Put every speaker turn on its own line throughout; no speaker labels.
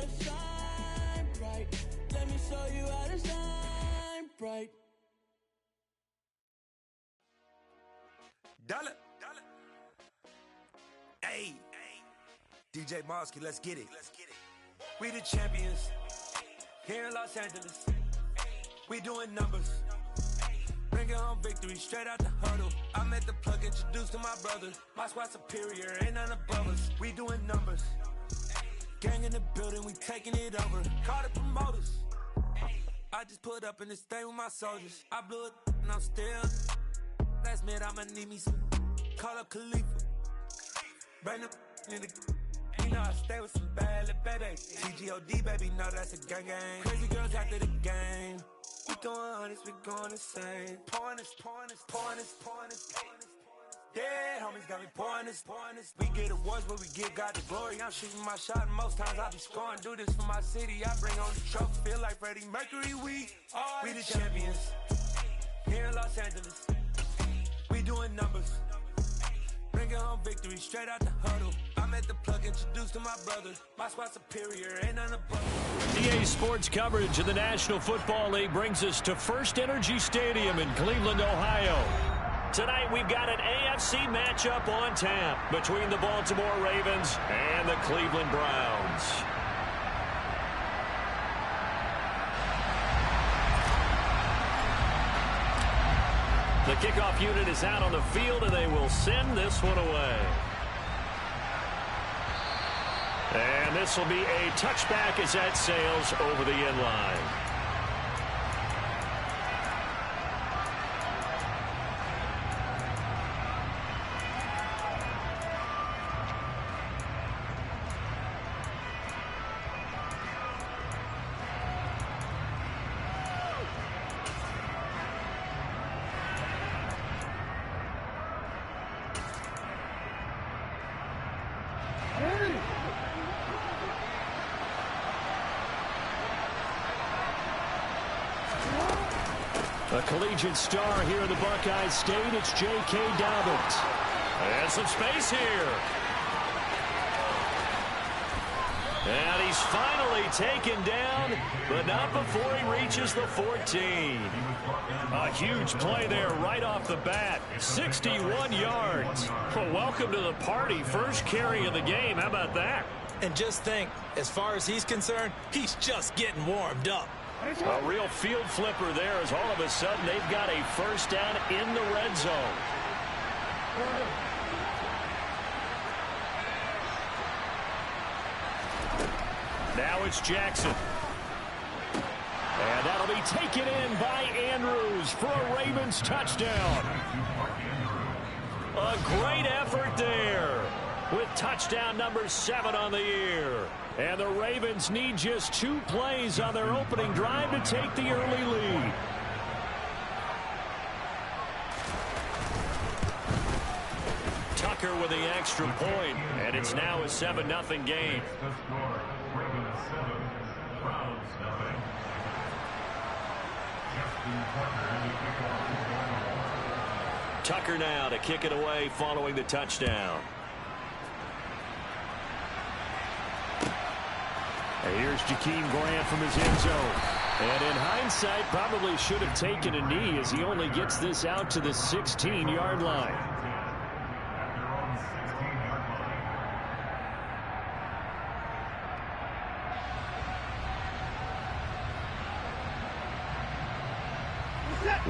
how to shine bright. Let me show you how to shine bright.
Dollar. Hey, DJ Mosky, let's get it. We the champions here in Los Angeles. We doing numbers. Bringing home victory straight out the huddle. I met the plug, introduced to my brother. My squad superior, ain't none above us. We doing numbers. Gang in the building, we taking it over. Call the promoters. I just put up in this thing with my soldiers. I blew it and I'm still. Last minute I'ma need me some. Call up Khalifa. Bring them in the. You know I stay with some bad little baby. TGOD baby, know that's a gang gang. Crazy girls after the game. We throwing hundreds, we going insane. Pouring this. Yeah, homies got me pouring this. We get awards, but we give God the glory. I'm shooting my shot, and most times I be scoring. Do this for my city, I bring on the trophy. Feel like Freddie Mercury, we the champions. Here in Los Angeles, we doing numbers. Bringing home victory straight out the huddle. I'm at the plug, introduced to my brother. My squad superior, ain't none above.
EA Sports coverage of the National Football League brings us to First Energy Stadium in Cleveland, Ohio. Tonight we've got an AFC matchup on tap between the Baltimore Ravens and the Cleveland Browns. The kickoff unit is out on the field, and they will send this one away. And this will be a touchback as that sails over the end line. A collegiate star here in the Buckeye State, it's J.K. Dobbins. And some space here. And he's finally taken down, but not before he reaches the 14. A huge play there right off the bat. 61 yards. Well, welcome to the party. First carry of the game. How about that?
And just think, as far as he's concerned, he's just getting warmed up.
A real field flipper there as all of a sudden they've got a first down in the red zone. Now it's Jackson. And that'll be taken in by Andrews for a Ravens touchdown. A great effort there with touchdown number 7 on the year. And the Ravens need just 2 plays on their opening drive to take the early lead. Tucker with the extra point, and it's now a 7-0 game. Tucker now to kick it away following the touchdown. And here's Jakeem Grant from his end zone. And in hindsight, probably should have taken a knee as he only gets this out to the 16-yard line.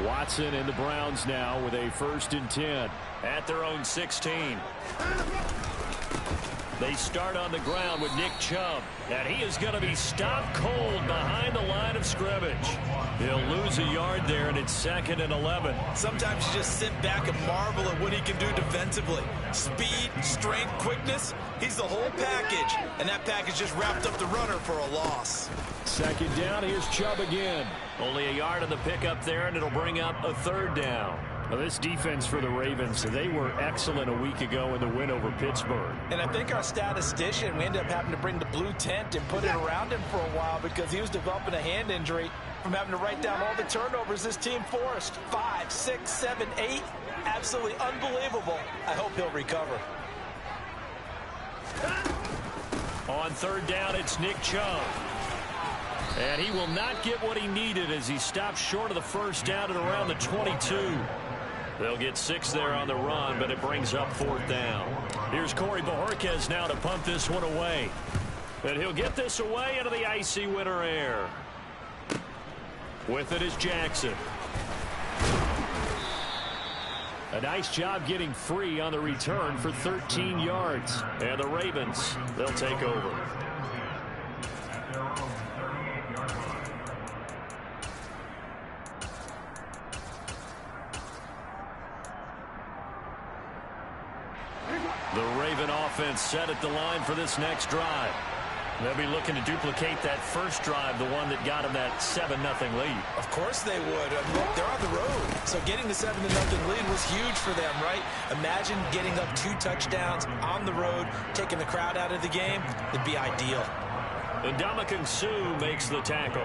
Watson and the Browns now with a 1st and 10 at their own 16. They start on the ground with Nick Chubb, and he is going to be stopped cold behind the line of scrimmage. He'll lose a yard there, and it's 2nd and 11.
Sometimes you just sit back and marvel at what he can do defensively. Speed, strength, quickness, he's the whole package, and that package just wrapped up the runner for a loss.
2nd down, here's Chubb again. Only a yard on the pickup there, and it'll bring up a 3rd down. Well, this defense for the Ravens, they were excellent a week ago in the win over Pittsburgh.
And I think our statistician, we ended up having to bring the blue tent and put it around him for a while because he was developing a hand injury from having to write down all the turnovers this team forced. 5, 6, 7, 8. Absolutely unbelievable. I hope he'll recover.
On third down, it's Nick Chubb. And he will not get what he needed as he stops short of the first down at around the 22. They'll get 6 there on the run, but it brings up fourth down. Here's Corey Bojorquez now to punt this one away. And he'll get this away into the icy winter air. With it is Jackson. A nice job getting free on the return for 13 yards. And the Ravens, they'll take over. The Raven offense set at the line for this next drive. They'll be looking to duplicate that first drive, the one that got them that 7-0 lead.
Of course they would. Look, they're on the road. So getting the 7-0 lead was huge for them, right? Imagine getting up 2 touchdowns on the road, taking the crowd out of the game. It'd be ideal.
And Ndamukong Suh makes the tackle.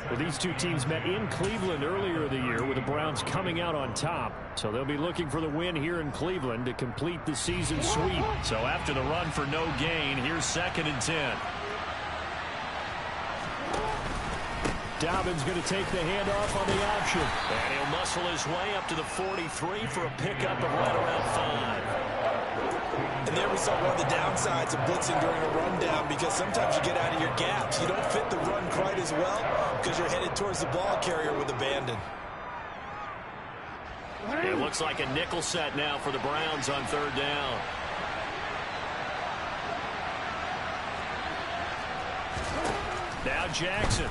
Well, these two teams met in Cleveland earlier in the year with the Browns coming out on top. So they'll be looking for the win here in Cleveland to complete the season sweep.
So after the run for no gain, here's 2nd and 10.
Dobbins going to take the handoff on the option.
And he'll muscle his way up to the 43 for a pickup of right around 5.
And there we saw one of the downsides of blitzing during a rundown, because sometimes you get out of your gaps. You don't fit the run quite as well because you're headed towards the ball carrier with abandon.
It looks like a nickel set now for the Browns on third down. Now Jackson.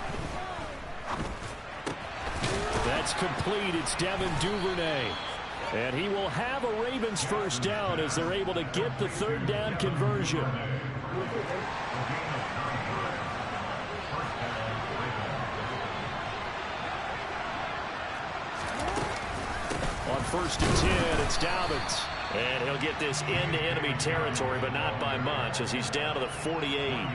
That's complete. It's Devin Duvernay. And he will have a Ravens first down as they're able to get the third down conversion. On 1st and 10, it's Dobbins.
And he'll get this into enemy territory, but not by much as he's down to the 48.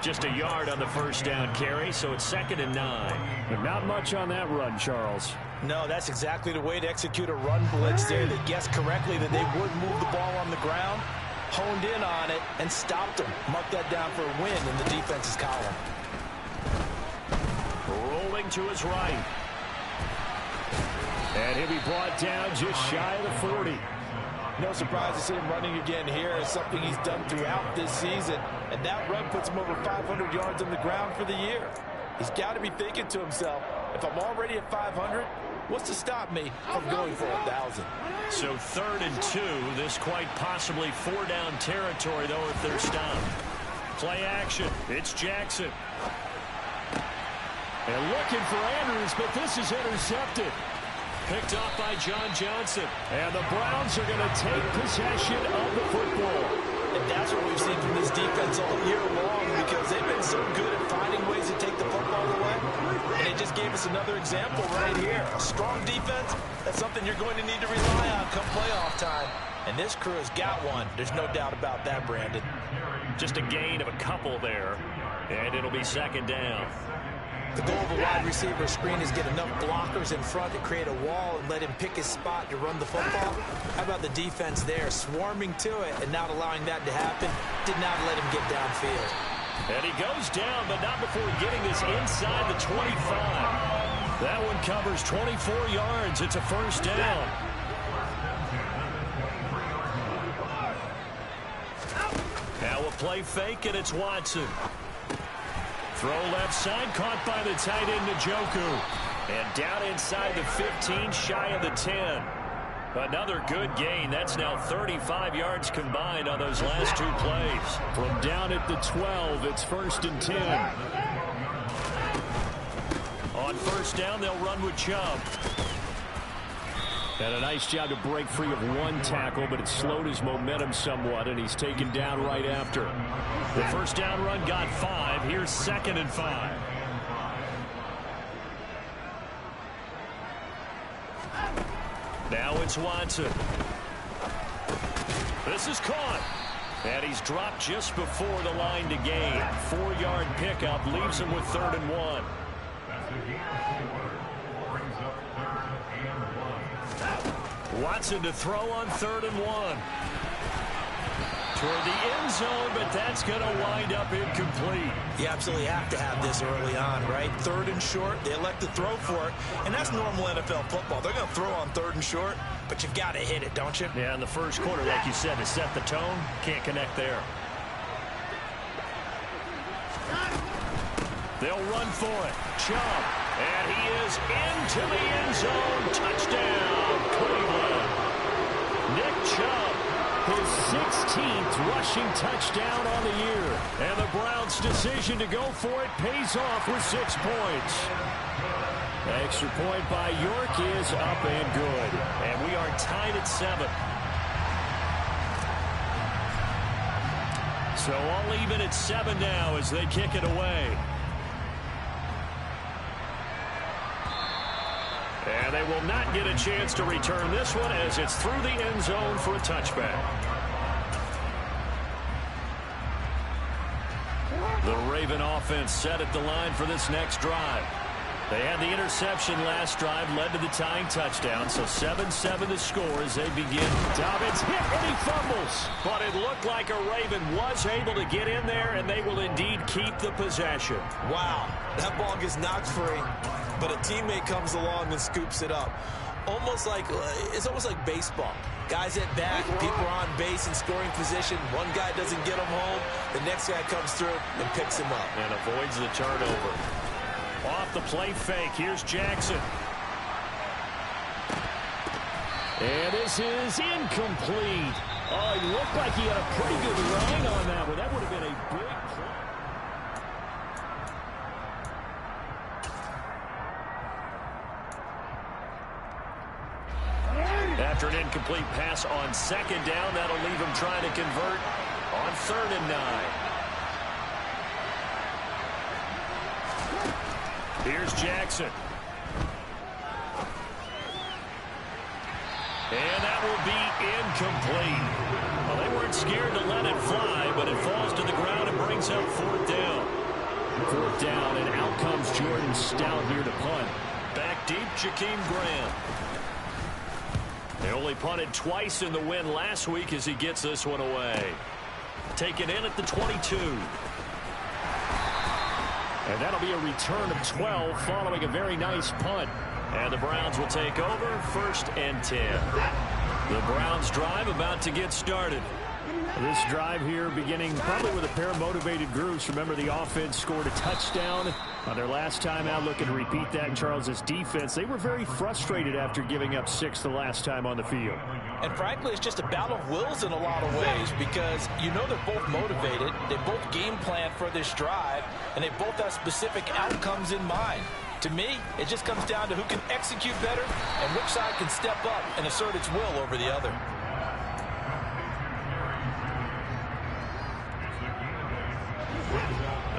Just a yard on the first down carry, so it's 2nd and 9.
But not much on that run, Charles.
No, that's exactly the way to execute a run blitz there. They guessed correctly that they would move the ball on the ground, honed in on it, and stopped them. Mark that down for a win in the defense's column.
Rolling to his right.
And he'll be brought down just shy of the 40.
No surprise to see him running again here. It's something he's done throughout this season. And that run puts him over 500 yards on the ground for the year. He's got to be thinking to himself, if I'm already at 500, what's to stop me from going for 1,000?
So 3rd and 2. This quite possibly 4-down territory, though, if they're stopped. Play action. It's Jackson.
And looking for Andrews, but this is intercepted.
Picked off by John Johnson.
And the Browns are going to take possession of the football.
And that's what we've seen from this defense all year long, because they've been so good at finding ways to take the football away. And they just gave us another example right here. A strong defense, that's something you're going to need to rely on come playoff time. And this crew has got one. There's no doubt about that, Brandon.
Just a gain of a couple there. And it'll be 2nd down.
The goal of a wide receiver screen is get enough blockers in front to create a wall and let him pick his spot to run the football. How about the defense there, swarming to it and not allowing that to happen? Did not let him get downfield.
And he goes down, but not before getting this inside the 25. That one covers 24 yards. It's a first down. Now a play fake, and it's Watson. Throw left side, caught by the tight end, Njoku. And down inside the 15, shy of the 10. Another good gain. That's now 35 yards combined on those last 2 plays.
From down at the 12, it's 1st and 10.
On first down, they'll run with Chubb.
And a nice job to break free of one tackle, but it slowed his momentum somewhat, and he's taken down right after.
The first down run got 5. Here's 2nd and 5. Now it's Watson. This is caught. And he's dropped just before the line to gain. 4-yard pickup leaves him with 3rd and 1. Watson to throw on 3rd and 1. toward the end zone, but that's going to wind up incomplete.
You absolutely have to have this early on, right? 3rd and short, they elect to throw for it, and that's normal NFL football. They're going to throw on 3rd and short, but you've got to hit it, don't you?
Yeah, in the first quarter, like you said, to set the tone, can't connect there. They'll run for it. Chubb, and he is into the end zone. Touchdown, Cleveland. Nick Chubb, his 16th rushing touchdown on the year. And the Browns' decision to go for it pays off with 6 points. Extra point by York is up and good. And we are tied at 7. So all even at 7 now as they kick it away. And they will not get a chance to return this one as it's through the end zone for a touchback. The Raven offense set at the line for this next drive. They had the interception last drive, led to the tying touchdown, so 7-7 the score as they begin. Dobbins hit and he fumbles. But it looked like a Raven was able to get in there, and they will indeed keep the possession.
Wow, that ball gets knocked free, but a teammate comes along and scoops it up. It's almost like baseball. Guys at bat, people are on base in scoring position. One guy doesn't get him home, the next guy comes through and picks him up.
And avoids the turnover. Off the play fake, here's Jackson. And this is incomplete. Oh, he looked like he had a pretty good line on that one. That would have been a big play. After an incomplete pass on 2nd down, that'll leave him trying to convert on 3rd and 9. Here's Jackson. And that will be incomplete. Well, they weren't scared to let it fly, but it falls to the ground and brings up 4th down. 4th down, and out comes Jordan Stout here to punt. Back deep, Jakeem Graham. They only punted twice in the win last week as he gets this one away. Taken in at the 22. And that'll be a return of 12 following a very nice punt. And the Browns will take over 1st and 10. The Browns drive about to get started. This drive here beginning probably with a pair of motivated groups. Remember, the offense scored a touchdown on their last time out, looking to repeat that. Charles's defense, they were very frustrated after giving up 6 the last time on the field.
And frankly, it's just a battle of wills in a lot of ways because you know they're both motivated. They both game plan for this drive, and they both have specific outcomes in mind. To me, it just comes down to who can execute better and which side can step up and assert its will over the other.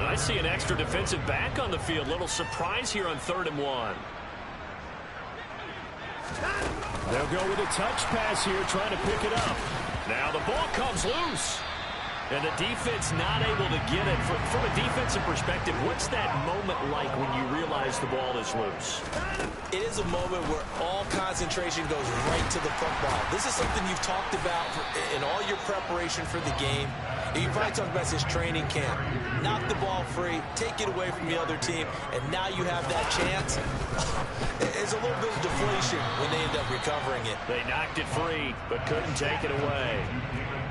I see an extra defensive back on the field. Little surprise here on 3rd and 1. They'll go with a touch pass here, trying to pick it up. Now the ball comes loose. And the defense not able to get it. From a defensive perspective, what's that moment like when you realize the ball is loose?
It is a moment where all concentration goes right to the football. This is something you've talked about in all your preparation for the game. You probably talked about this training camp. Knock the ball free, take it away from the other team, and now you have that chance. It's a little bit of deflation when they end up recovering it.
They knocked it free, but couldn't take it away.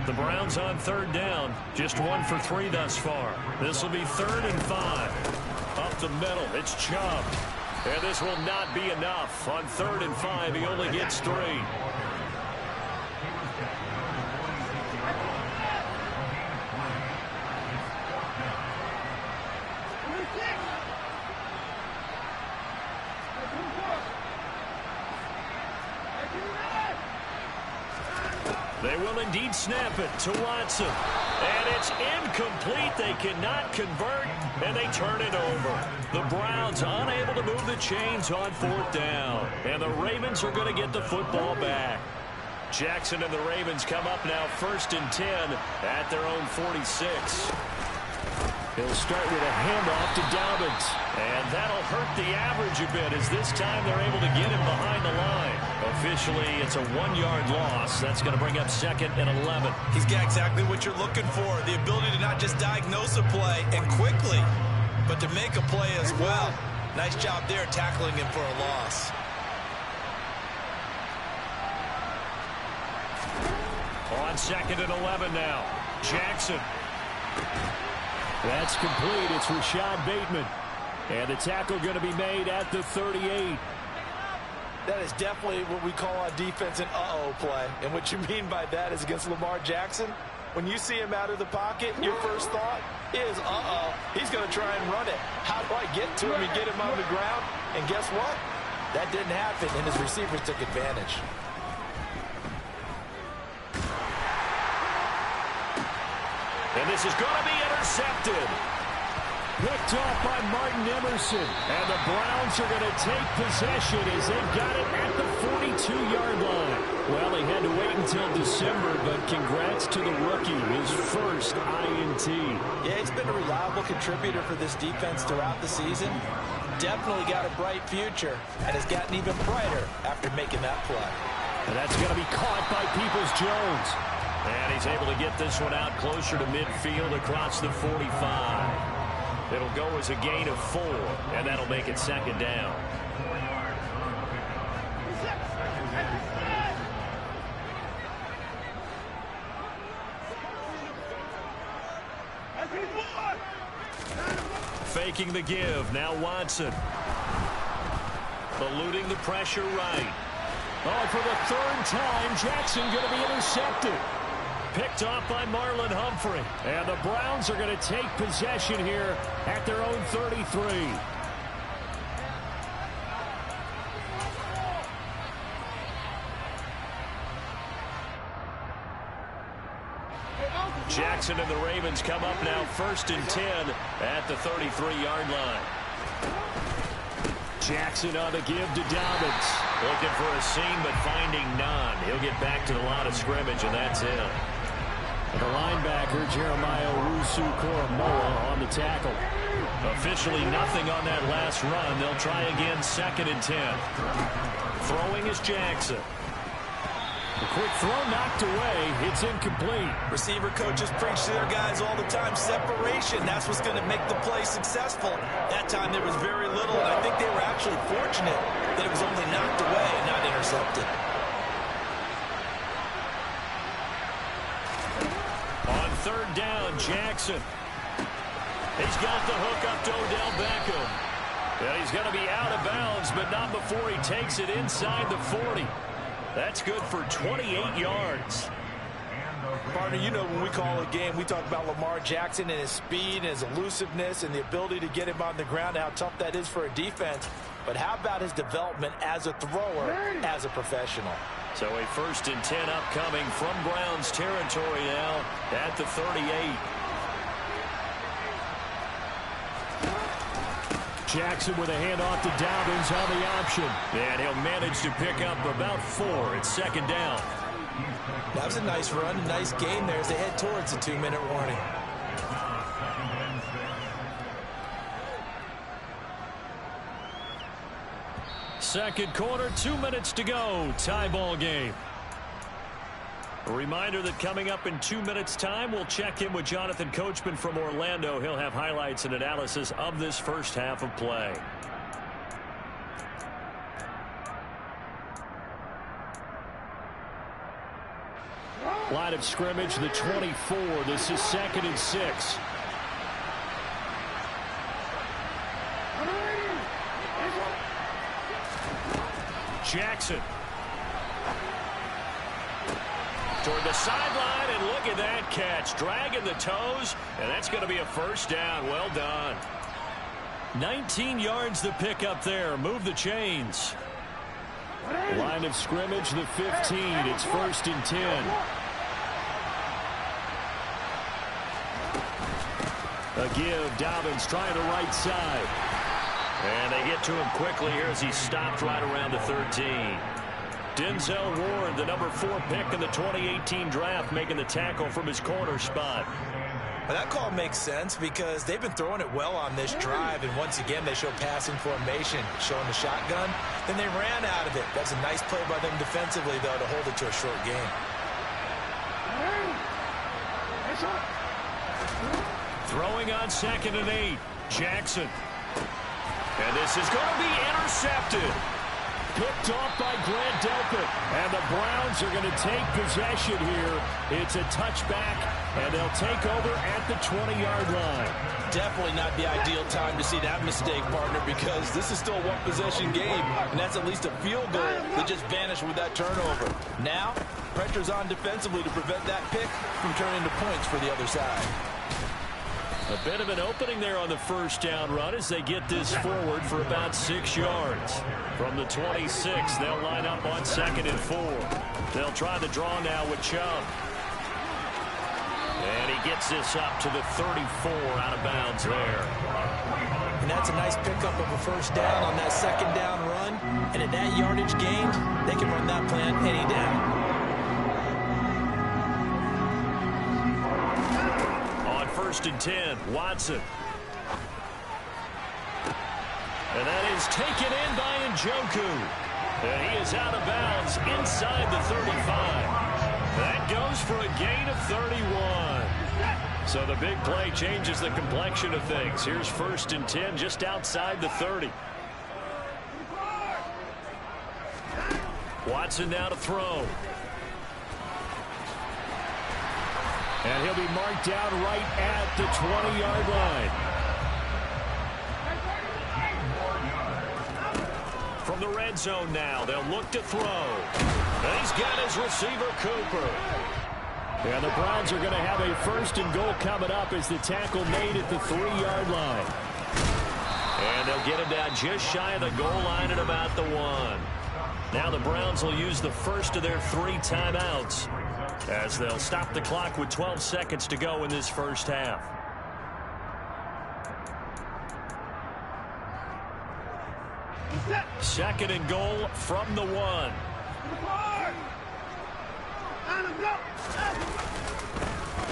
The Browns on 3rd down, just 1 for 3 thus far. This will be 3rd and 5. Up the middle, it's Chubb. And this will not be enough. On 3rd and 5, he only gets 3. They will indeed snap it to Watson. And it's incomplete. They cannot convert, and they turn it over. The Browns unable to move the chains on 4th down. And the Ravens are going to get the football back. Jackson and the Ravens come up now 1st and 10 at their own 46. He'll start with a handoff to Dobbins. And that'll hurt the average a bit as this time they're able to get him behind the line. Officially, it's a 1-yard loss. That's going to bring up 2nd and 11.
He's got exactly what you're looking for, the ability to not just diagnose a play and quickly, but to make a play as well. Nice job there tackling him for a loss.
On 2nd and 11 now. Jackson.
That's complete. It's Rashad Bateman. And the tackle going to be made at the 38.
That is definitely what we call on defense an uh-oh play. And what you mean by that is against Lamar Jackson, when you see him out of the pocket, your first thought is, uh-oh, he's going to try and run it. How do I get to him and get him on the ground? And guess what? That didn't happen, and his receivers took advantage.
And this is going to be intercepted.
Picked off by Martin Emerson. And the Browns are going to take possession as they've got it at the 42-yard line. Well, he had to wait until December, but congrats to the rookie, his first INT.
Yeah, he's been a reliable contributor for this defense throughout the season. Definitely got a bright future and has gotten even brighter after making that play.
And that's going to be caught by Peoples-Jones.
And he's able to get this one out closer to midfield across the 45. It'll go as a gain of 4, and that'll make it 2nd down. Faking the give. Now Watson. Eluding the pressure right.
Oh, for the 3rd time, Jackson going to be intercepted.
Picked off by Marlon Humphrey.
And the Browns are going to take possession here at their own 33.
Jackson and the Ravens come up now 1st and 10 at the 33-yard line.
Jackson on the give to Dobbins.
Looking for a seam, but finding none. He'll get back to the line of scrimmage, and that's it.
The linebacker, Jeremiah Owusu-Koramoah, on the tackle.
Officially nothing on that last run. They'll try again 2nd and 10. Throwing is Jackson.
A quick throw knocked away. It's incomplete.
Receiver coaches preach to their guys all the time. Separation, that's what's going to make the play successful. That time there was very little, and I think they were actually fortunate that it was only knocked away and not intercepted.
On 3rd down, Jackson. He's got the hook up to Odell Beckham. And he's going to be out of bounds, but not before he takes it inside the 40. That's good for 28 yards.
Partner, you know when we call a game, we talk about Lamar Jackson and his speed and his elusiveness and the ability to get him on the ground, how tough that is for a defense. But how about his development as a thrower, as a professional?
So a 1st and 10 upcoming from Browns territory now at the 38.
Jackson with a handoff to Dobbins on the option.
And he'll manage to pick up about 4. It's 2nd down.
That was a nice run, a nice game there as they head towards the 2-minute warning.
Second quarter, 2 minutes to go. Tie ball game. A reminder that coming up in 2 minutes' time, we'll check in with Jonathan Coachman from Orlando. He'll have highlights and analysis of this first half of play.
Line of scrimmage, the 24. This is 2nd and 6.
Jackson. Toward the sideline, and look at that catch. Dragging the toes, and that's going to be a 1st down. Well done. 19 yards the pick up there. Move the chains.
Line of scrimmage, the 15. It's 1st and 10. A give. Dobbins trying to right side.
And they get to him quickly here as he stopped right around the 13. Denzel Ward, the number 4 pick in the 2018 draft, making the tackle from his corner spot.
Well, that call makes sense because they've been throwing it well on this drive, and once again they show passing formation, showing the shotgun. Then they ran out of it. That's a nice play by them defensively, though, to hold it to a short game.
Throwing on 2nd and 8, Jackson. And this is going to be intercepted. Picked off by Grant Delpit. And the Browns are going to take possession here. It's a touchback, and they'll take over at the 20-yard line.
Definitely not the ideal time to see that mistake, partner, because this is still a one-possession game, and that's at least a field goal that just vanished with that turnover. Now, pressure's on defensively to prevent that pick from turning into points for the other side.
A bit of an opening there on the first down run as they get this forward for about 6 yards. From the 26, they'll line up on 2nd and 4. They'll try the draw now with Chubb. And he gets this up to the 34 out of bounds there.
And that's a nice pickup of a first down on that 2nd down run. And at that yardage gained, they can run that plan any down.
1st and 10, Watson. And that is taken in by Njoku. And he is out of bounds inside the 35. That goes for a gain of 31. So the big play changes the complexion of things. Here's 1st and 10 just outside the 30. Watson now to throw. And he'll be marked down right at the 20-yard line. From the red zone now, they'll look to throw. And he's got his receiver, Cooper. And the Browns are going to have a 1st and goal coming up as the tackle made at the 3-yard line. And they'll get it down just shy of the goal line at about the 1. Now the Browns will use the first of their 3 timeouts, as they'll stop the clock with 12 seconds to go in this first half. Second and goal from the 1.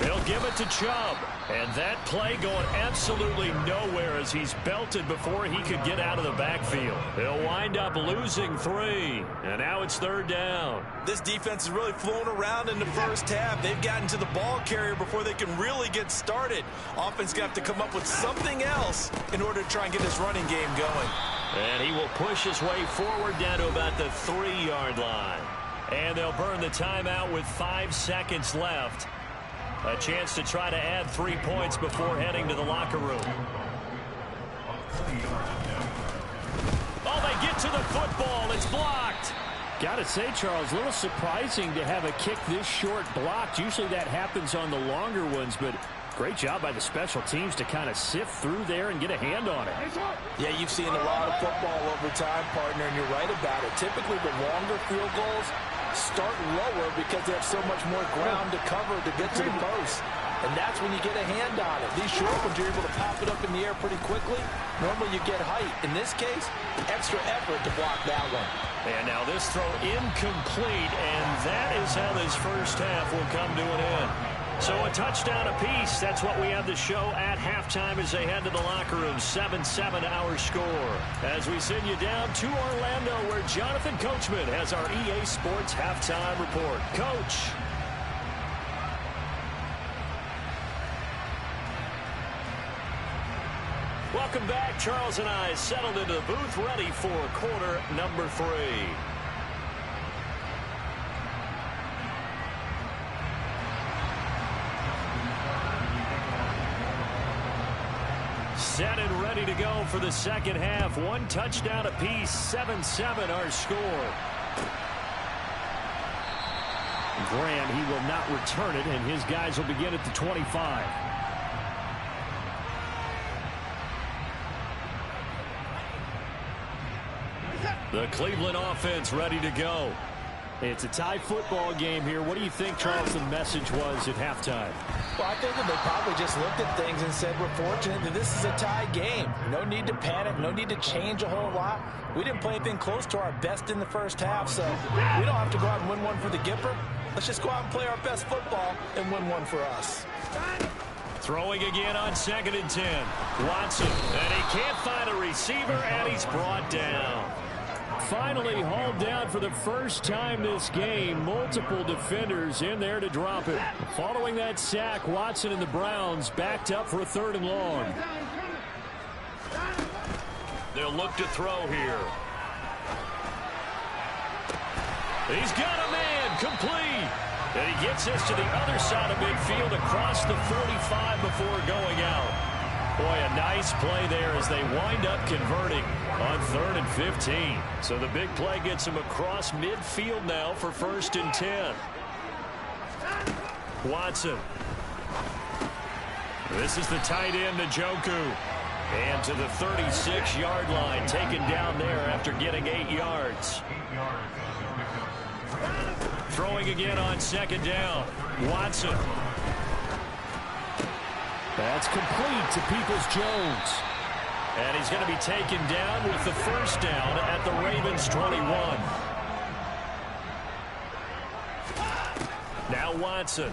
They'll give it to Chubb. And that play going absolutely nowhere as he's belted before he could get out of the backfield. They'll wind up losing 3. And now it's 3rd down.
This defense is really flown around in the first half. They've gotten to the ball carrier before they can really get started. Offense going to have to come up with something else in order to try and get this running game going.
And he will push his way forward down to about the 3-yard line. And they'll burn the timeout with 5 seconds left. A chance to try to add 3 points before heading to the locker room. Oh, they get to the football. It's blocked.
Got to say, Charles, a little surprising to have a kick this short blocked. Usually that happens on the longer ones, but great job by the special teams to kind of sift through there and get a hand on it.
Yeah, you've seen a lot of football over time, partner, and you're right about it. Typically, the longer field goals start lower because they have so much more ground to cover to get to the post. And that's when you get a hand on it. These short ones, you're able to pop it up in the air pretty quickly. Normally you get height. In this case, extra effort to block that one.
And now this throw incomplete, and that is how this first half will come to an end. So a touchdown apiece. That's what we have to show at halftime as they head to the locker room. 7-7 our score. As we send you down to Orlando, where Jonathan Coachman has our EA Sports halftime report. Coach. Welcome back. Charles and I settled into the booth, ready for quarter number 3. Set and ready to go for the second half. 1 touchdown apiece. 7-7 our score. Graham, he will not return it, and his guys will begin at the 25. The Cleveland offense ready to go. It's a tie football game here. What do you think, Charles, the message was at halftime?
Well, I think that they probably just looked at things and said, we're fortunate that this is a tie game. No need to panic. No need to change a whole lot. We didn't play anything close to our best in the first half, so we don't have to go out and win one for the Gipper. Let's just go out and play our best football and win one for us.
Throwing again on 2nd and 10. Watson, and he can't find a receiver, and he's brought down.
Finally hauled down for the first time this game. Multiple defenders in there to drop it. Following that sack, Watson and the Browns backed up for a 3rd and long.
They'll look to throw here. He's got a man, complete. And he gets this to the other side of midfield across the 45 before going out. Boy, a nice play there as they wind up converting on 3rd and 15. So the big play gets him across midfield now for 1st and 10. Watson. This is the tight end, Njoku. And to the 36-yard line, taken down there after getting 8 yards. Throwing again on 2nd down. Watson.
That's complete to Peoples-Jones.
And he's going to be taken down with the 1st down at the Ravens 21. Now Watson.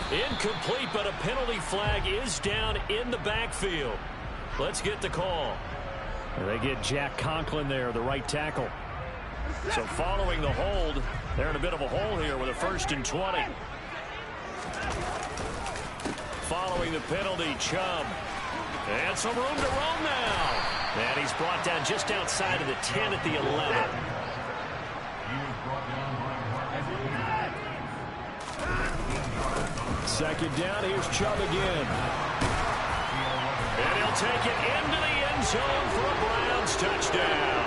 Incomplete, but a penalty flag is down in the backfield. Let's get the call.
And they get Jack Conklin there, the right tackle.
So following the hold, they're in a bit of a hole here with a 1st and 20. Following the penalty, Chubb. And some room to roam now. And he's brought down just outside of the 10 at the 11.
Second down, here's Chubb again.
And he'll take it into the end zone for a Browns touchdown.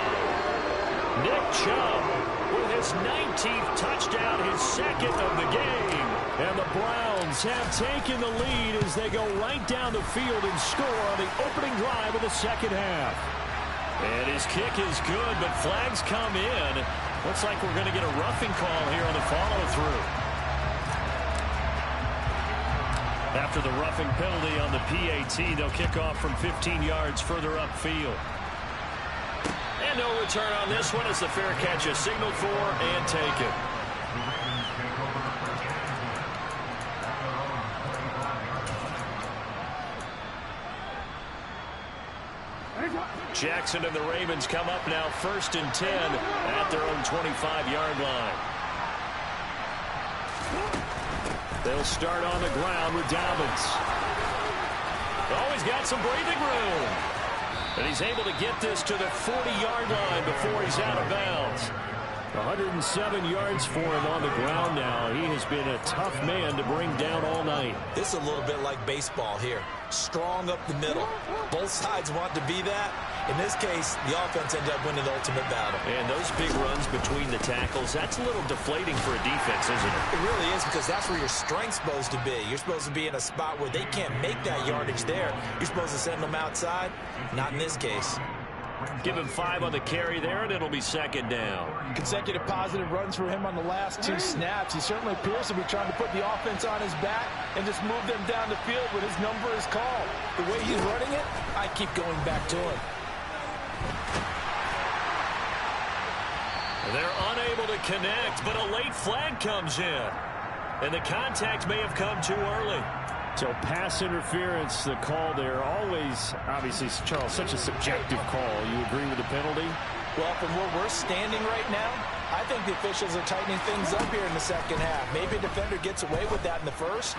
Nick Chubb with his 19th touchdown, his 2nd of the game.
And the Browns have taken the lead as they go right down the field and score on the opening drive of the 2nd half.
And his kick is good, but flags come in. Looks like we're going to get a roughing call here on the follow-through. After the roughing penalty on the PAT, they'll kick off from 15 yards further upfield. And no return on this one as the fair catch is signaled for and taken. Jackson and the Ravens come up now 1st and 10 at their own 25-yard line.
They'll start on the ground with Dobbins.
Oh, he's got some breathing room. And he's able to get this to the 40-yard line before he's out of bounds.
107 yards for him on the ground now. He has been a tough man to bring down all night.
This is a little bit like baseball here. Strong up the middle. Both sides want to be that. In this case, the offense ended up winning the ultimate battle.
And those big runs between the tackles, that's a little deflating for a defense, isn't it?
It really is, because that's where your strength's supposed to be. You're supposed to be in a spot where they can't make that yardage there. You're supposed to send them outside. Not in this case.
Give him 5 on the carry there, and it'll be 2nd down.
Consecutive positive runs for him on the last 2 snaps. He certainly appears to be trying to put the offense on his back and just move them down the field when his number is called. The way he's running it, I keep going back to him.
They're unable to connect, but a late flag comes in. And the contact may have come too early.
So pass interference, the call there. Always, obviously, Charles, such a subjective call. You agree with the penalty?
Well, from where we're standing right now, I think the officials are tightening things up here in the 2nd half. Maybe a defender gets away with that in the 1st,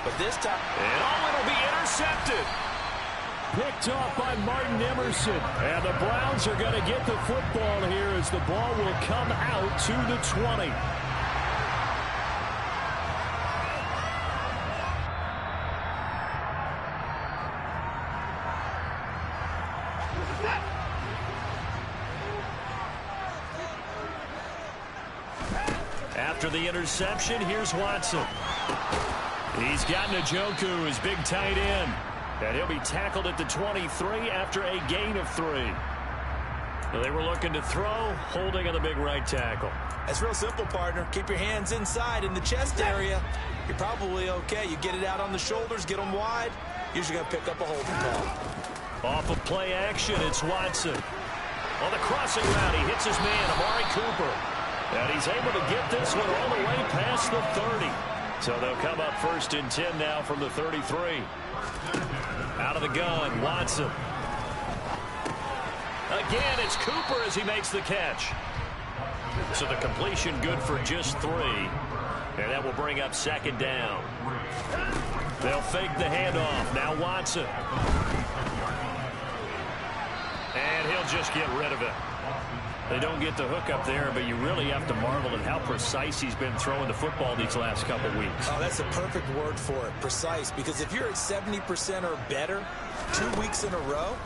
but this time...
And it'll be intercepted.
Picked off by Martin Emerson. And the Browns are going to get the football here as the ball will come out to the 20.
After the interception, here's Watson. He's got Njoku, his big tight end. And he'll be tackled at the 23 after a gain of 3. They were looking to throw, holding on the big right tackle.
That's real simple, partner. Keep your hands inside in the chest area. You're probably okay. You get it out on the shoulders, get them wide. Usually going to pick up a holding call.
Off of play action, it's Watson. On the crossing route, he hits his man, Amari Cooper. And he's able to get this one all the way past the 30. So they'll come up 1st and 10 now from the 33. Out of the gun, Watson. Again, it's Cooper as he makes the catch. So the completion good for just 3. And that will bring up 2nd down. They'll fake the handoff. Now Watson. And he'll just get rid of it. They don't get the hook up there, but you really have to marvel at how precise he's been throwing the football these last couple weeks.
Oh, that's a perfect word for it, precise, because if you're at 70% or better 2 weeks in a row,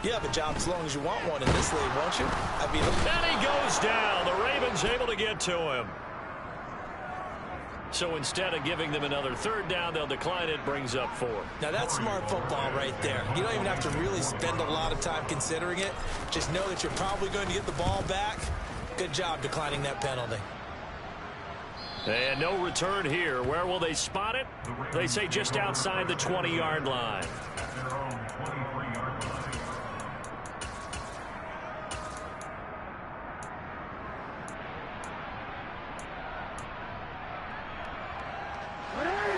you have a job as long as you want one in this league, won't you? I mean,
and he goes down. The Ravens able to get to him. So instead of giving them another 3rd down, they'll decline it, brings up 4.
Now that's smart football right there. You don't even have to really spend a lot of time considering it. Just know that you're probably going to get the ball back. Good job declining that penalty.
And no return here. Where will they spot it? They say just outside the 20-yard line.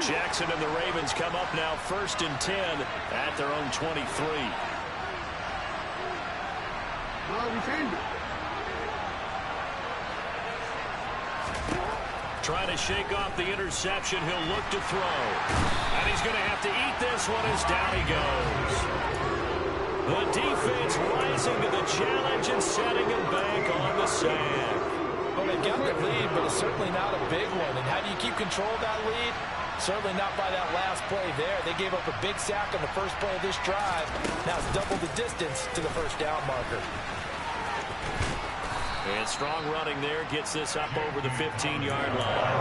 Jackson and the Ravens come up now 1st and 10 at their own 23. Trying to shake off the interception. He'll look to throw. And he's going to have to eat this one as down he goes. The defense rising to the challenge and setting him back on the sand.
Well, they've got the lead, but it's certainly not a big one. And how do you keep control of that lead? Certainly not by that last play there. They gave up a big sack on the first play of this drive. Now it's double the distance to the 1st down marker.
And strong running there gets this up over the 15-yard line.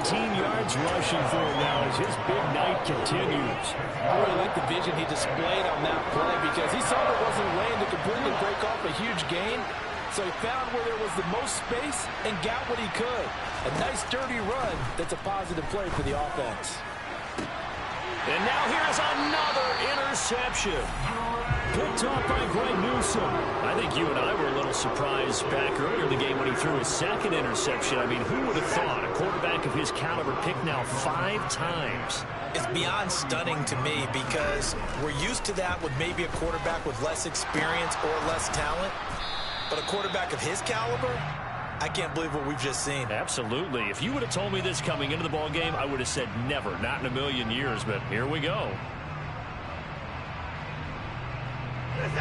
118 yards rushing for him now as his big night continues.
I really like the vision he displayed on that play because he saw there wasn't a lane to completely break off a huge gain. So he found where there was the most space and got what he could. A nice, dirty run that's a positive play for the offense.
And now here's another interception.
Picked off by Greg Newsome.
I think you and I were a little surprised back earlier in the game when he threw his 2nd interception. I mean, who would have thought a quarterback of his caliber picked now 5 times?
It's beyond stunning to me because we're used to that with maybe a quarterback with less experience or less talent. But a quarterback of his caliber, I can't believe what we've just seen.
Absolutely. If you would have told me this coming into the ball game, I would have said never, not in a million years, but here we go.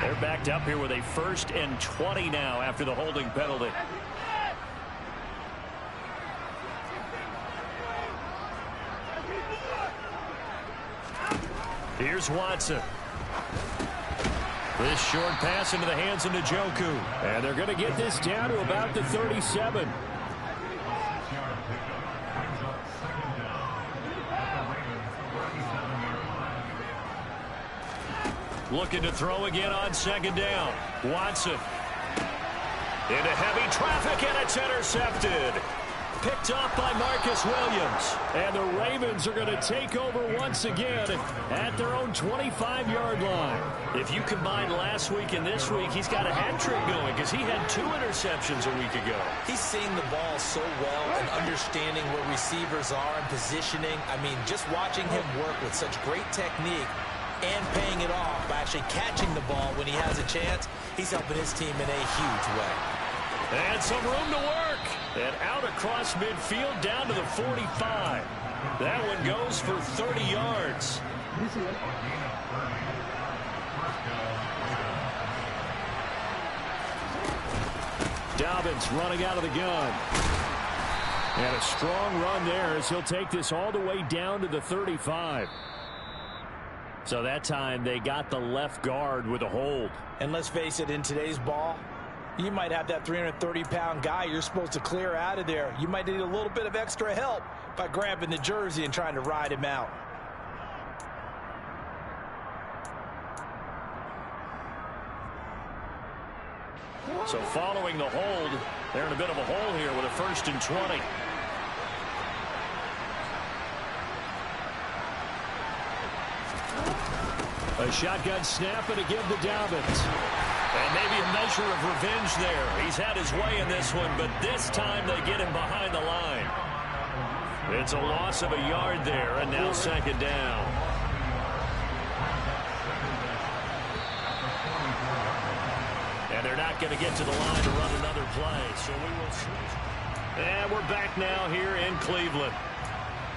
They're backed up here with a 1st and 20 now after the holding penalty. Here's Watson. This short pass into the hands of Njoku.
And they're going to get this down to about the 37.
Looking to throw again on 2nd down. Watson. Into heavy traffic, and it's intercepted. Picked off by Marcus Williams.
And the Ravens are going to take over once again at their own 25-yard line.
If you combine last week and this week, he's got a hat trick going because he had 2 interceptions a week ago.
He's seeing the ball so well and understanding where receivers are and positioning. I mean, just watching him work with such great technique and paying it off by actually catching the ball when he has a chance, he's helping his team in a huge way.
And some room to work. And out across midfield down to the 45. That one goes for 30 yards.
Dobbins running out of the gun. And a strong run there as he'll take this all the way down to the 35. So that time they got the left guard with a hold.
And let's face it, in today's ball, you might have that 330-pound guy you're supposed to clear out of there. You might need a little bit of extra help by grabbing the jersey and trying to ride him out.
So following the hold, they're in a bit of a hole here with a 1st and 20.
A shotgun snap and a give to Dobbins.
And maybe a measure of revenge there. He's had his way in this one, but this time they get him behind the line. It's a loss of a yard there, and now second down. And they're not going to get to the line to run another play, so we will see. And we're back now here in Cleveland.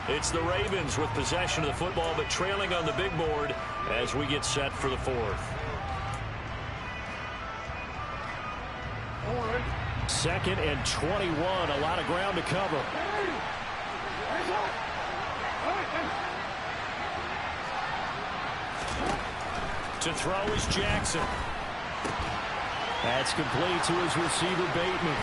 It's the Ravens with possession of the football, but trailing on the big board as we get set for the fourth. Second and 21, a lot of ground to cover. To throw is Jackson. That's complete to his receiver, Bateman.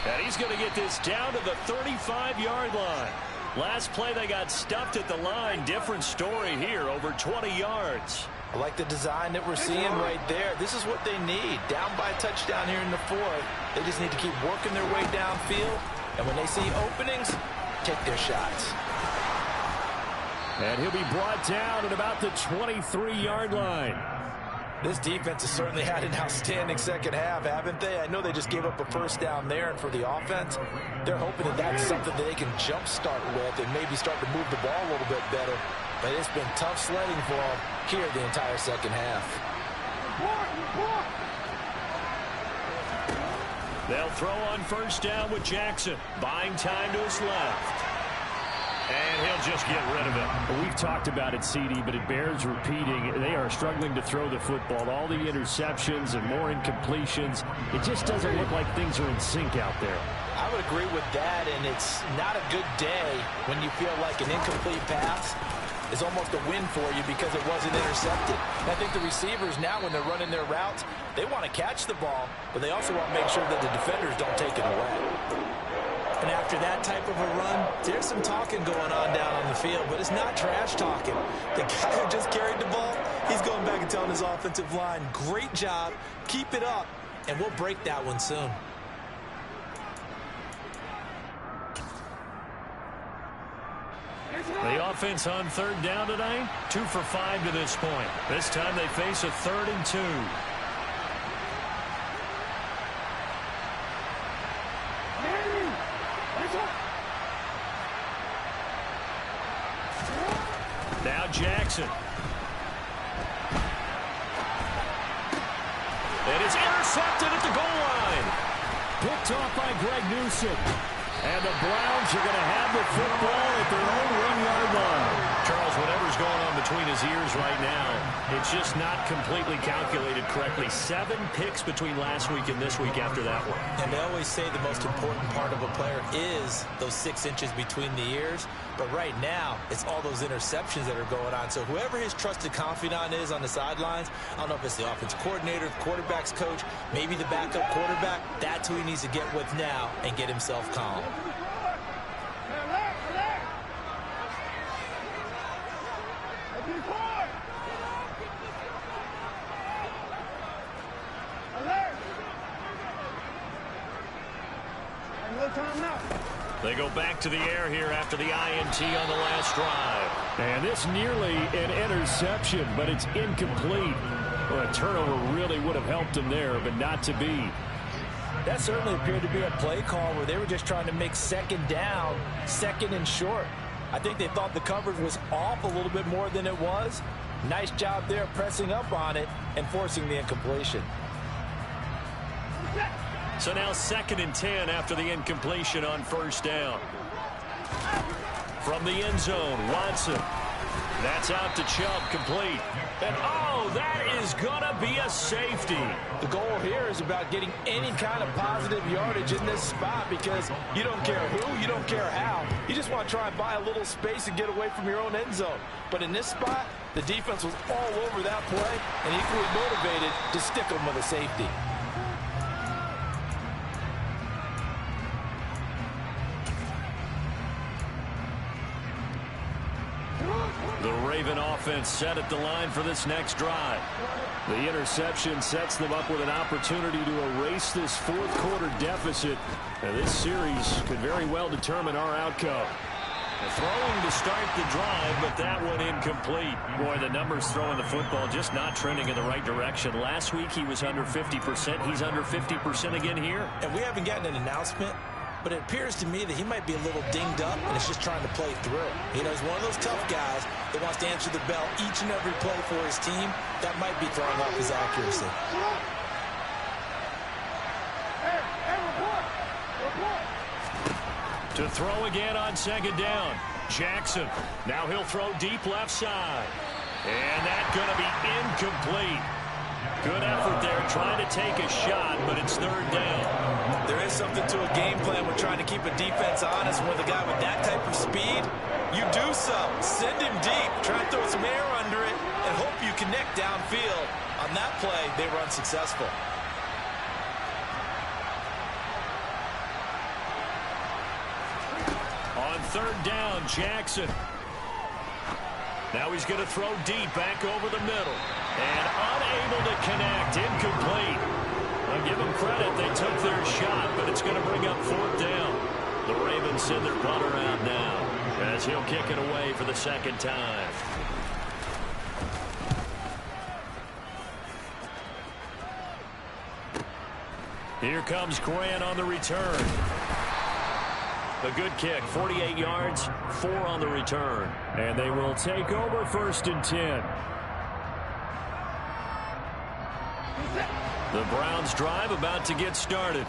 And he's going to get this down to the 35-yard line. Last play, they got stuffed at the line. Different story here, over 20 yards.
I like the design that we're seeing right there. This is what they need. Down by a touchdown here in the fourth. They just need to keep working their way downfield. And when they see openings, take their shots.
And he'll be brought down at about the 23-yard line.
This defense has certainly had an outstanding second half, haven't they? I know they just gave up a first down there, and for the offense, they're hoping that that's something that they can jumpstart with and maybe start to move the ball a little bit better. But it's been tough sledding for them here the entire second half.
They'll throw on first down with Jackson. Buying time to his left. And he'll just get rid of it.
Well, we've talked about it, CD, but it bears repeating. They are struggling to throw the football. All the interceptions and more incompletions. It just doesn't look like things are in sync out there.
I would agree with that, and it's not a good day when you feel like an incomplete pass is almost a win for you because it wasn't intercepted. And I think the receivers now, when they're running their routes, they want to catch the ball, but they also want to make sure that the defenders don't take it away.
And after that type of a run, there's some talking going on down on the field, but it's not trash talking. The guy who just carried the ball, he's going back and telling his offensive line, great job, keep it up, and we'll break that one soon.
The offense on third down tonight, 2 for 5 to this point. This time they face a 3rd and 2. Now Jackson. And it's intercepted at the goal line.
Picked off by Greg Newsom. And the Browns are going to have the football at their own 1-yard line.
Charles, whatever's going on between his ears right now, it's just not completely calculated correctly. 7 picks between last week and this week after that one.
And they always say the most important part of a player is those 6 inches between the ears. But right now, it's all those interceptions that are going on. So whoever his trusted confidant is on the sidelines, I don't know if it's the offensive coordinator, the quarterback's coach, maybe the backup quarterback, that's who he needs to get with now and get himself calm.
They go back to the air here after the INT on the last drive.
And this nearly an interception, but it's incomplete. Well, a turnover really would have helped him there, but not to be.
That certainly appeared to be a play call where they were just trying to make second down, 2nd and short. I think they thought the coverage was off a little bit more than it was. Nice job there pressing up on it and forcing the incompletion.
So now 2nd and 10 after the incompletion on first down. From the end zone, Watson. That's out to Chubb, complete. And oh, that is going to be a safety.
The goal here is about getting any kind of positive yardage in this spot because you don't care who, you don't care how. You just want to try and buy a little space and get away from your own end zone. But in this spot, the defense was all over that play and equally motivated to stick them with a safety.
The Raven offense set at the line for this next drive.
The interception sets them up with an opportunity to erase this 4th quarter deficit. And this series could very well determine our outcome.
Throwing to start the drive, but that one incomplete. Boy, the numbers throwing the football just not trending in the right direction. Last week he was under 50%. He's under 50% again here.
And we haven't gotten an announcement, but it appears to me that he might be a little dinged up and is just trying to play through. You know, he's one of those tough guys that wants to answer the bell each and every play for his team. That might be throwing off his accuracy.
To throw again on second down. Jackson. Now he'll throw deep left side. And that's going to be incomplete. Good effort there trying to take a shot, but it's third down.
There is something to a game plan with trying to keep a defense honest. With a guy with that type of speed, you do so. Send him deep. Try to throw some air under it and hope you connect downfield. On that play, they were unsuccessful.
On third down, Jackson. Now he's going to throw deep back over the middle. And unable to connect. Incomplete. I'll give them credit. They took their shot, but it's going to bring up fourth down. The Ravens send their punter out now as he'll kick it away for the second time. Here comes Grant on the return. A good kick, 48 yards, 4 on the return.
And they will take over 1st and 10.
The Browns drive about to get started.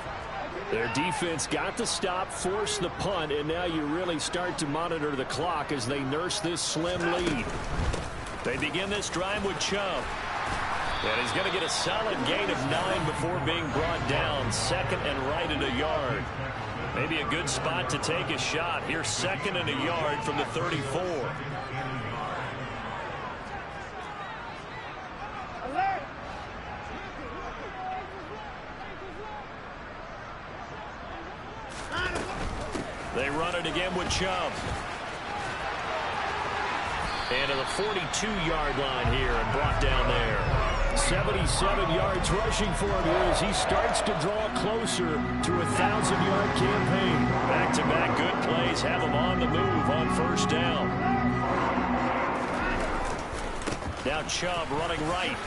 Their defense got the stop, forced the punt, and now you really start to monitor the clock as they nurse this slim lead.
They begin this drive with Chubb. And he's going to get a solid gain of 9 before being brought down. Second and right at a yard. Maybe a good spot to take a shot. Here, second and a yard from the 34. They run it again with Chubb. And to the 42-yard line here and brought down there.
77 yards rushing for him here as he starts to draw closer to a 1,000-yard campaign.
Back-to-back good plays have him on the move on first down. Now Chubb running right.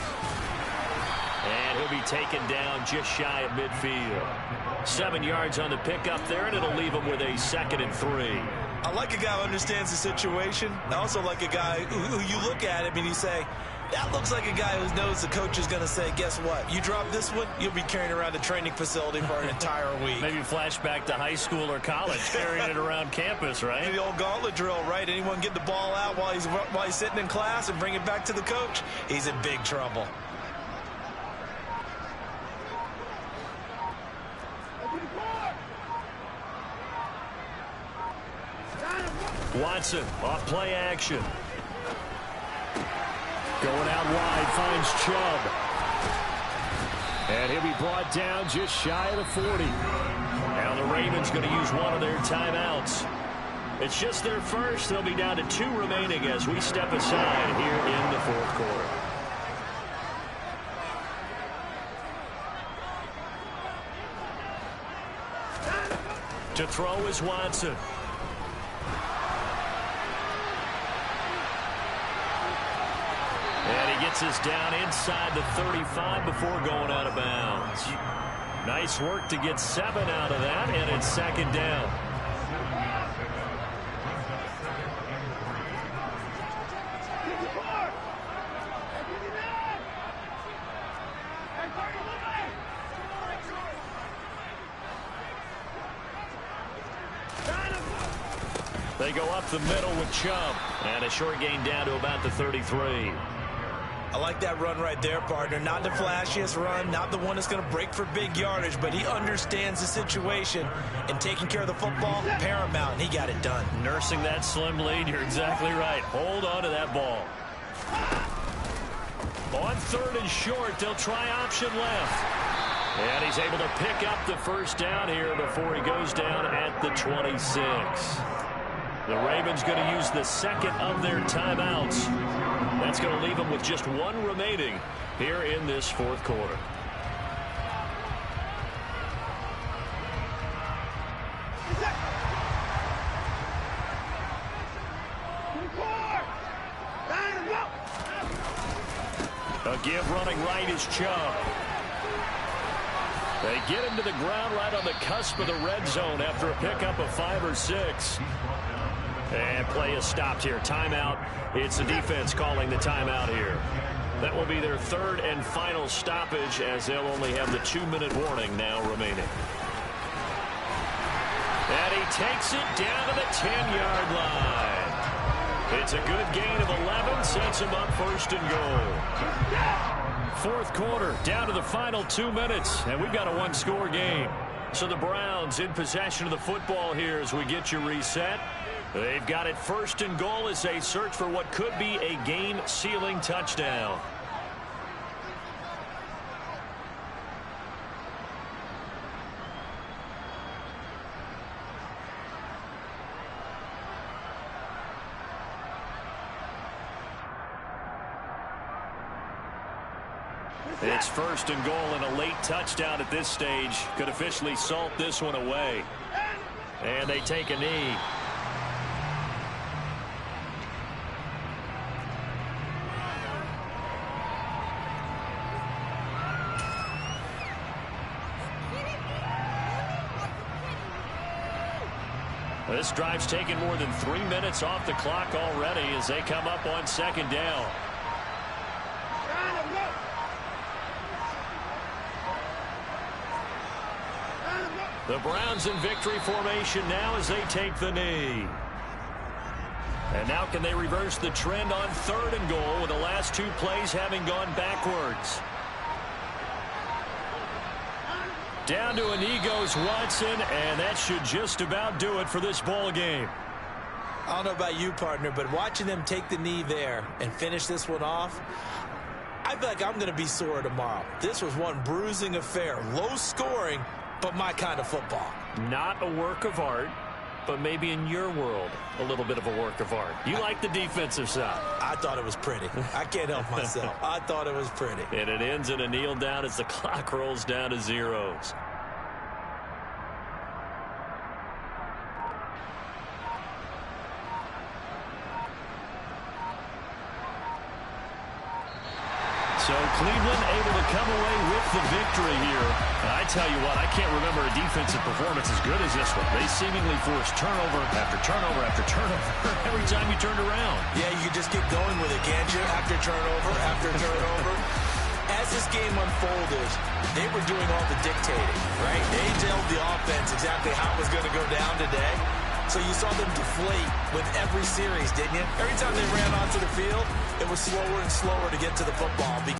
And he'll be taken down just shy of midfield. 7 yards on the pickup there, and it'll leave him with a 2nd and 3.
I like a guy who understands the situation. I also like a guy who you look at him and you say, that looks like a guy who knows the coach is going to say, guess what? You drop this one, you'll be carrying around a training facility for an entire week.
Maybe flashback to high school or college, carrying it around campus, right?
The old gauntlet drill, right? Anyone get the ball out while he's sitting in class and bring it back to the coach? He's in big trouble.
Watson off play action.
Going out wide, finds Chubb. And he'll be brought down just shy of the 40.
Now the Ravens going to use one of their timeouts. It's just their first. They'll be down to 2 remaining as we step aside here in the fourth quarter. To throw is Watson. And he gets us down inside the 35 before going out of bounds. Nice work to get 7 out of that, and it's 2nd down. They go up the middle with Chubb, and a short gain down to about the 33.
I like that run right there, partner. Not the flashiest run, not the one that's going to break for big yardage, but he understands the situation, and taking care of the football, paramount, and he got it done.
Nursing that slim lead, you're exactly right. Hold on to that ball. On 3rd and short, they'll try option left. And he's able to pick up the first down here before he goes down at the 26. The Ravens going to use the 2nd of their timeouts. That's going to leave them with just 1 remaining here in this fourth quarter. A give running right is Chubb. They get him to the ground right on the cusp of the red zone after a pickup of 5 or 6. And play is stopped here. Timeout. It's the defense calling the timeout here. That will be their third and final stoppage, as they'll only have the 2-minute warning now remaining. And he takes it down to the 10-yard line. It's a good gain of 11, sets him up 1st and goal. 4th quarter, down to the final 2 minutes, and we've got a 1-score game. So the Browns in possession of the football here as we get you reset. They've got it 1st and goal as they search for what could be a game-sealing touchdown. It's 1st and goal, and a late touchdown at this stage could officially salt this one away. And they take a knee. This drive's taken more than 3 minutes off the clock already as they come up on 2nd down. The Browns in victory formation now as they take the knee. And now can they reverse the trend on 3rd and goal with the last 2 plays having gone backwards? Down to a knee goes Watson, and that should just about do it for this ball game.
I don't know about you, partner, but watching them take the knee there and finish this one off, I feel like I'm going to be sore tomorrow. This was one bruising affair. Low scoring, but my kind of football.
Not a work of art, but maybe in your world, a little bit of a work of art. You like the defensive side.
I thought it was pretty. I can't help myself. I thought it was pretty.
And it ends in a kneel down as the clock rolls down to zeros. So Cleveland able to come away with the victory here. And I tell you what, I can't remember a defensive performance as good as this one. They seemingly forced turnover after turnover after turnover every time you turned around.
Yeah, you just keep going with it, can't you? After turnover. As this game unfolded, they were doing all the dictating, right? They told the offense exactly how it was going to go down today. So you saw them deflate with every series, didn't you? Every time they ran onto the field, it was slower and slower to get to the football.